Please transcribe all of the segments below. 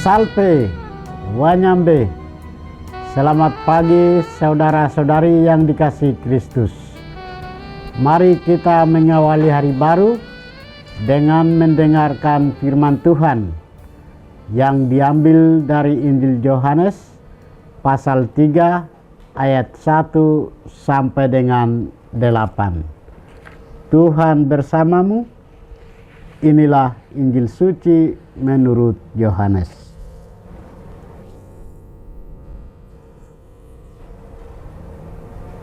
Salve, Wanyambe. Selamat pagi saudara-saudari yang dikasihi Kristus. Mari kita mengawali hari baru dengan mendengarkan firman Tuhan yang diambil dari Injil Yohanes pasal 3 ayat 1 sampai dengan 8. Tuhan bersamamu. Inilah Injil suci menurut Yohanes.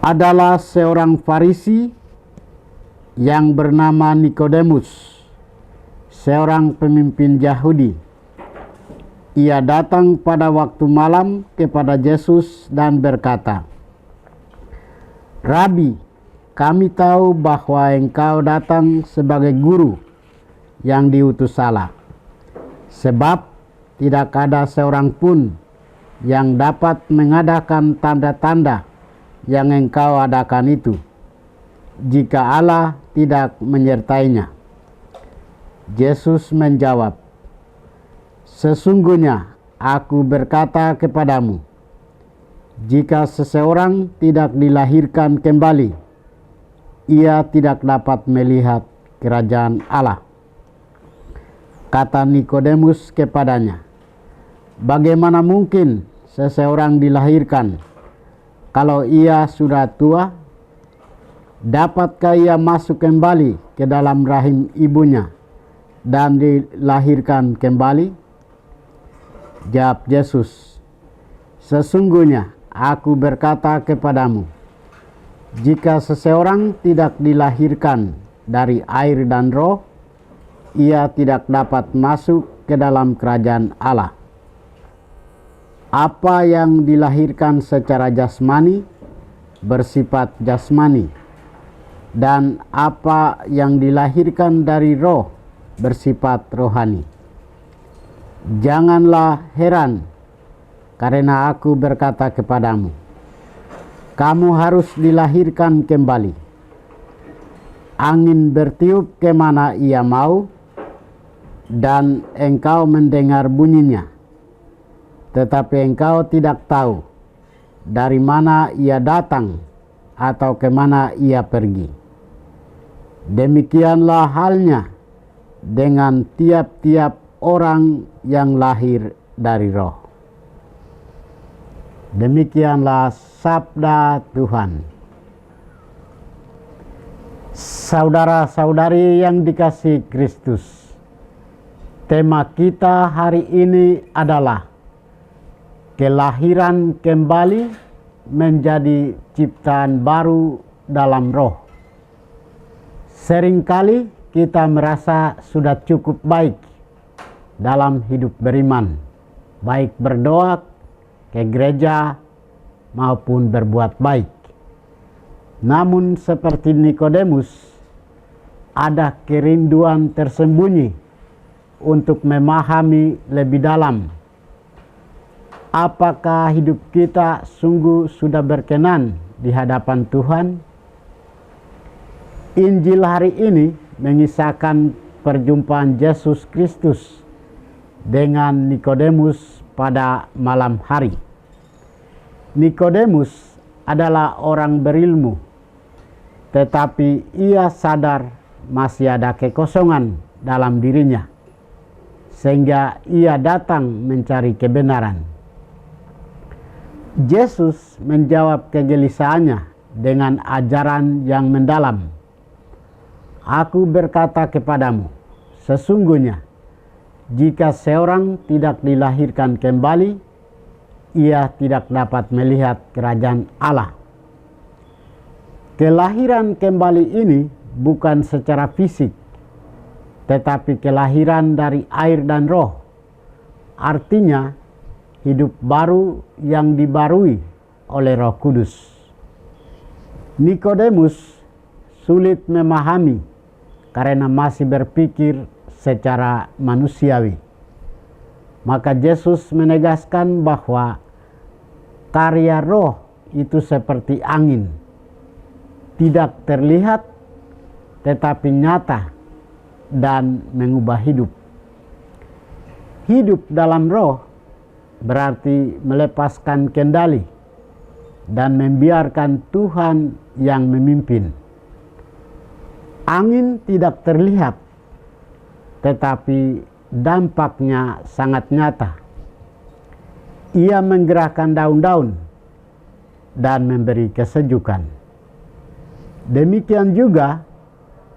Adalah seorang Farisi yang bernama Nikodemus, seorang pemimpin Yahudi. Ia datang pada waktu malam kepada Yesus dan berkata, "Rabi, kami tahu bahwa engkau datang sebagai guru yang diutus Allah, sebab tidak ada seorang pun yang dapat mengadakan tanda-tanda yang engkau adakan itu, jika Allah tidak menyertainya." Yesus menjawab, "Sesungguhnya aku berkata kepadamu, jika seseorang tidak dilahirkan kembali, ia tidak dapat melihat kerajaan Allah." Kata Nikodemus kepadanya, "Bagaimana mungkin seseorang dilahirkan kalau ia sudah tua? Dapatkah ia masuk kembali ke dalam rahim ibunya dan dilahirkan kembali?" Jawab Yesus, "Sesungguhnya aku berkata kepadamu, jika seseorang tidak dilahirkan dari air dan roh, ia tidak dapat masuk ke dalam kerajaan Allah. Apa yang dilahirkan secara jasmani bersifat jasmani, dan apa yang dilahirkan dari roh bersifat rohani. Janganlah heran karena aku berkata kepadamu, kamu harus dilahirkan kembali. Angin bertiup kemana ia mau, dan engkau mendengar bunyinya, tetapi engkau tidak tahu dari mana ia datang atau kemana ia pergi. Demikianlah halnya dengan tiap-tiap orang yang lahir dari roh." Demikianlah sabda Tuhan. Saudara-saudari yang dikasihi Kristus, tema kita hari ini adalah kelahiran kembali menjadi ciptaan baru dalam roh. Seringkali kita merasa sudah cukup baik dalam hidup beriman, baik berdoa ke gereja maupun berbuat baik. Namun seperti Nikodemus, ada kerinduan tersembunyi untuk memahami lebih dalam apakah hidup kita sungguh sudah berkenan di hadapan Tuhan. Injil hari ini mengisahkan perjumpaan Yesus Kristus dengan Nikodemus pada malam hari. Nikodemus adalah orang berilmu, tetapi ia sadar masih ada kekosongan dalam dirinya, sehingga ia datang mencari kebenaran. Yesus menjawab kegelisahannya dengan ajaran yang mendalam. "Aku berkata kepadamu, sesungguhnya jika seorang tidak dilahirkan kembali, ia tidak dapat melihat kerajaan Allah." Kelahiran kembali ini bukan secara fisik, tetapi kelahiran dari air dan roh. Artinya hidup baru yang dibarui oleh Roh Kudus. Nikodemus sulit memahami karena masih berpikir secara manusiawi. Maka Yesus menegaskan bahwa karya roh itu seperti angin, tidak terlihat tetapi nyata dan mengubah hidup. Hidup dalam roh berarti melepaskan kendali dan membiarkan Tuhan yang memimpin. Angin tidak terlihat, tetapi dampaknya sangat nyata. Ia menggerakkan daun-daun dan memberi kesejukan. Demikian juga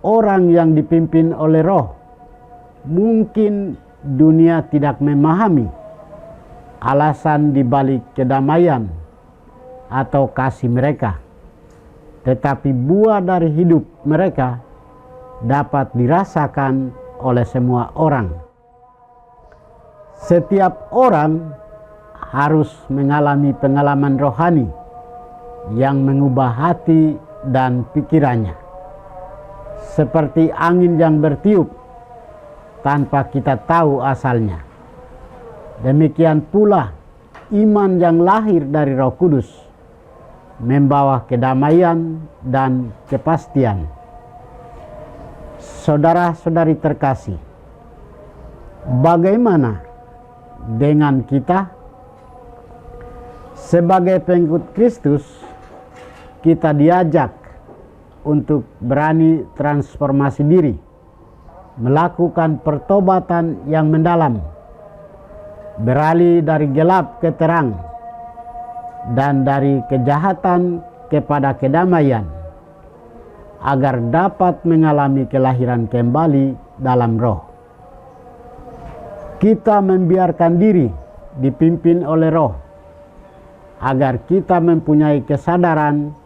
orang yang dipimpin oleh Roh. Mungkin dunia tidak memahami alasan dibalik kedamaian atau kasih mereka, tetapi buah dari hidup mereka dapat dirasakan oleh semua orang. Setiap orang harus mengalami pengalaman rohani yang mengubah hati dan pikirannya, seperti angin yang bertiup tanpa kita tahu asalnya. Demikian pula iman yang lahir dari Roh Kudus membawa kedamaian dan kepastian. Saudara-saudari terkasih, bagaimana dengan kita? Sebagai pengikut Kristus, kita diajak untuk berani transformasi diri, melakukan pertobatan yang mendalam, beralih dari gelap ke terang, dan dari kejahatan kepada kedamaian, agar dapat mengalami kelahiran kembali dalam Roh. Kita membiarkan diri dipimpin oleh Roh, agar kita mempunyai kesadaran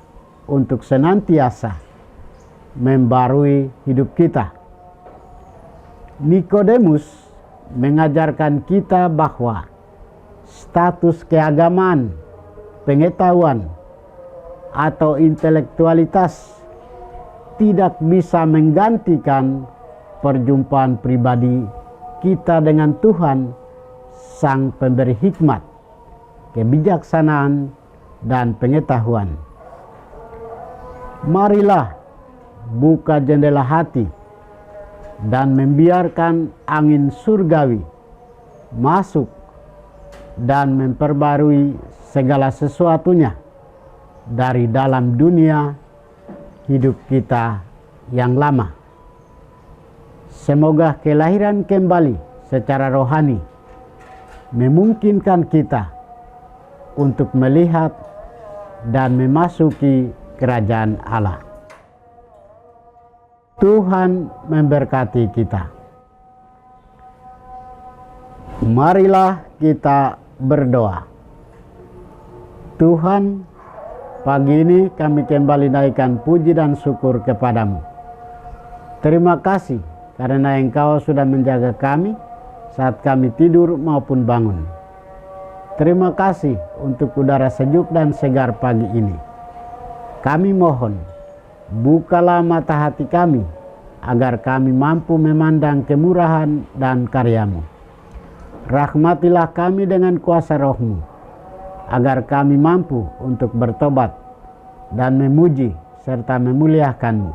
untuk senantiasa membarui hidup kita. Nikodemus mengajarkan kita bahwa status keagamaan, pengetahuan, atau intelektualitas tidak bisa menggantikan perjumpaan pribadi kita dengan Tuhan, Sang Pemberi hikmat, kebijaksanaan, dan pengetahuan. Marilah buka jendela hati dan membiarkan angin surgawi masuk dan memperbarui segala sesuatunya dari dalam dunia hidup kita yang lama. Semoga kelahiran kembali secara rohani memungkinkan kita untuk melihat dan memasuki kerajaan Allah. Tuhan memberkati kita. Marilah kita berdoa. Tuhan, pagi ini kami kembali naikkan puji dan syukur kepadamu. Terima kasih karena Engkau sudah menjaga kami saat kami tidur maupun bangun. Terima kasih untuk udara sejuk dan segar pagi ini. Kami mohon, bukalah mata hati kami, agar kami mampu memandang kemurahan dan karya-Mu. Rahmatilah kami dengan kuasa Roh-Mu, agar kami mampu untuk bertobat dan memuji serta memuliakan-Mu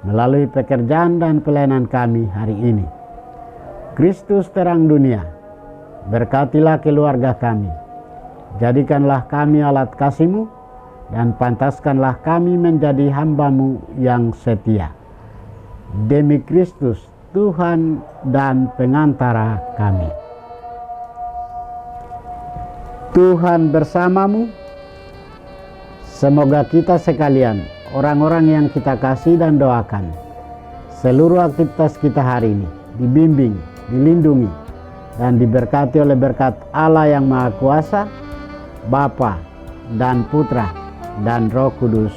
melalui pekerjaan dan pelayanan kami hari ini. Kristus terang dunia, berkatilah keluarga kami. Jadikanlah kami alat kasih-Mu, dan pantaskanlah kami menjadi hamba-Mu yang setia. Demi Kristus, Tuhan dan pengantara kami. Tuhan bersamamu. Semoga kita sekalian, orang-orang yang kita kasih dan doakan, seluruh aktivitas kita hari ini dibimbing, dilindungi, dan diberkati oleh berkat Allah yang Maha Kuasa, Bapa dan Putra dan Roh Kudus.